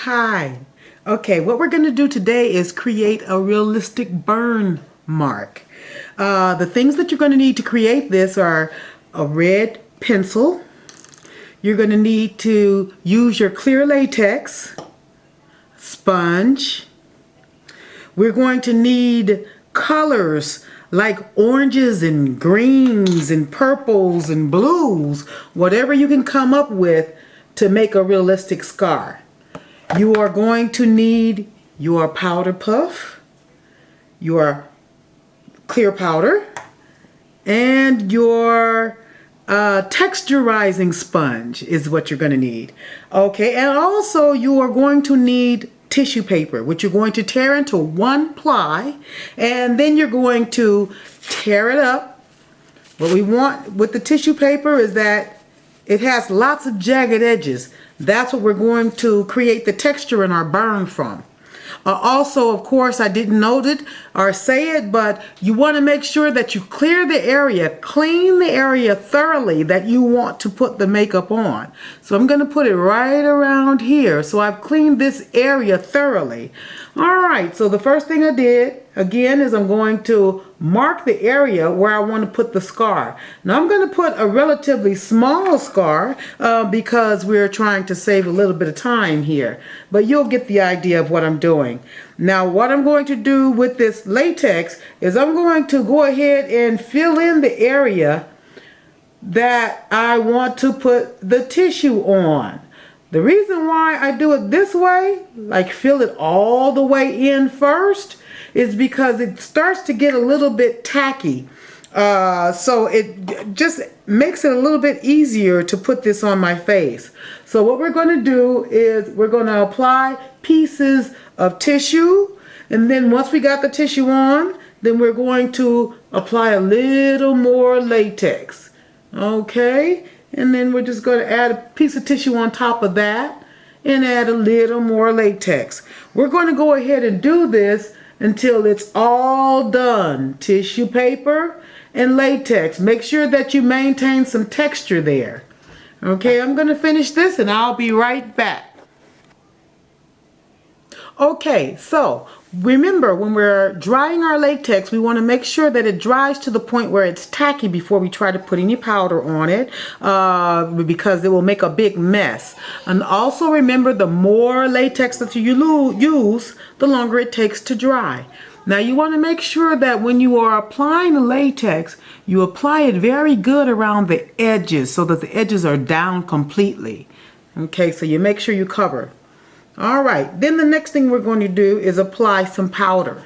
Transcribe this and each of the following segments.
Hi. Okay, what we're going to do today is create a realistic burn mark. The things that you're going to need to create this are a red pencil. You're going to need to use your clear latex, sponge. We're going to need colors like oranges and greens and purples and blues, whatever you can come up with to make a realistic scar. You are going to need your powder puff, your clear powder, and your texturizing sponge is what you're going to need. Okay, and also you are going to need tissue paper, which you're going to tear into one ply, and then you're going to tear it up. What we want with the tissue paper is that it has lots of jagged edges. That's what we're going to create the texture in our burn from. Also, of course, I didn't note it or say it, but you want to make sure that you clear the area, clean the area thoroughly that you want to put the makeup on. So I'm going to put it right around here. So I've cleaned this area thoroughly. All right, so the first thing I did, again, is I'm going to mark the area where I want to put the scar. Now I'm going to put a relatively small scar because we're trying to save a little bit of time here. But you'll get the idea of what I'm doing. Now what I'm going to do with this latex is I'm going to go ahead and fill in the area that I want to put the tissue on. The reason why I do it this way, like fill it all the way in first, is because it starts to get a little bit tacky. So it just makes it a little bit easier to put this on my face. So what we're going to do is we're going to apply pieces of tissue, and then once we got the tissue on, then we're going to apply a little more latex. Okay, and then we're just going to add a piece of tissue on top of that and add a little more latex. We're going to go ahead and do this until it's all done. Tissue paper and latex. Make sure that you maintain some texture there. Okay, I'm going to finish this and I'll be right back. Okay, so remember, when we're drying our latex, we want to make sure that it dries to the point where it's tacky before we try to put any powder on it, because it will make a big mess. And also remember, the more latex that you use, the longer it takes to dry. Now you want to make sure that when you are applying the latex, you apply it very good around the edges so that the edges are down completely. Okay, so you make sure you cover. All right, then the next thing we're going to do is apply some powder.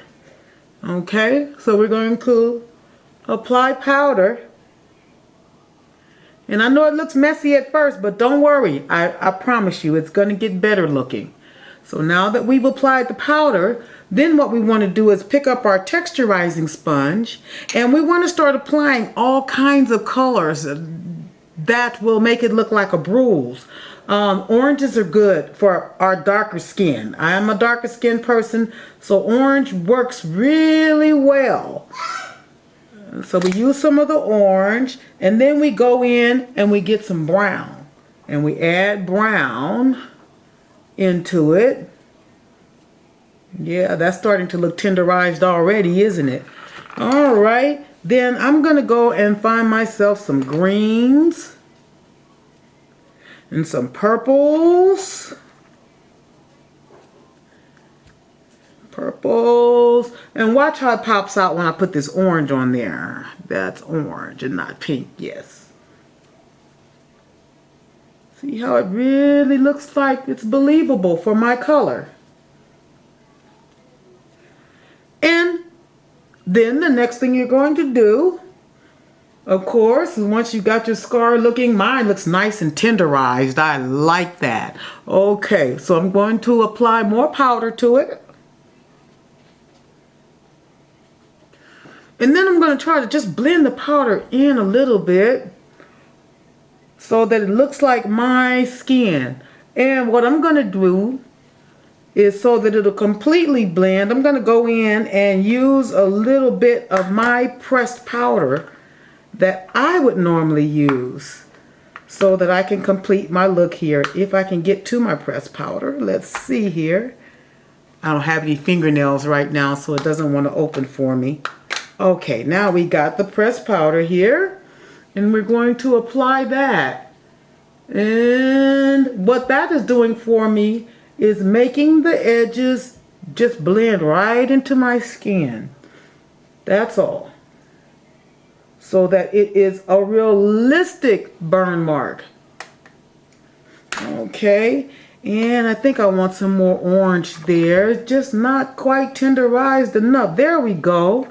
Okay, so we're going to apply powder. And I know it looks messy at first, but don't worry. I promise you it's going to get better looking. So now that we've applied the powder, then what we want to do is pick up our texturizing sponge, and we want to start applying all kinds of colors that will make it look like a bruise. Oranges are good for our darker skin. I am a darker skin person, so orange works really well. So we use some of the orange, and then we go in and we get some brown. And we add brown into it. Yeah, that's starting to look tenderized already, isn't it? All right, then I'm going to go and find myself some greens. And some purples. And watch how it pops out when I put this orange on there. That's orange and not pink, yes. See how it really looks like it's believable for my color. And then the next thing you're going to do, of course, once you got your scar looking, mine looks nice and tenderized. I like that. Okay, so I'm going to apply more powder to it. And then I'm going to try to just blend the powder in a little bit so that it looks like my skin. And what I'm going to do is, so that it'll completely blend, I'm going to go in and use a little bit of my pressed powder that I would normally use. so that I can complete my look here. If I can get to my pressed powder, let's see here. I don't have any fingernails right now, so it doesn't want to open for me. Okay, now we got the pressed powder here, and we're going to apply that. And what that is doing for me is making the edges just blend right into my skin. That's all. So that it is a realistic burn mark. Okay, and I think I want some more orange there. Just not quite tenderized enough. There we go.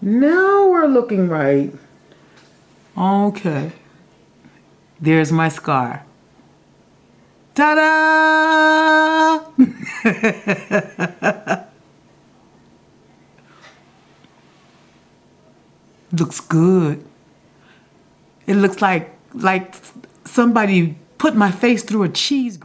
Now we're looking right. Okay. There's my scar. Ta-da! Looks good. It looks like somebody put my face through a cheese grater.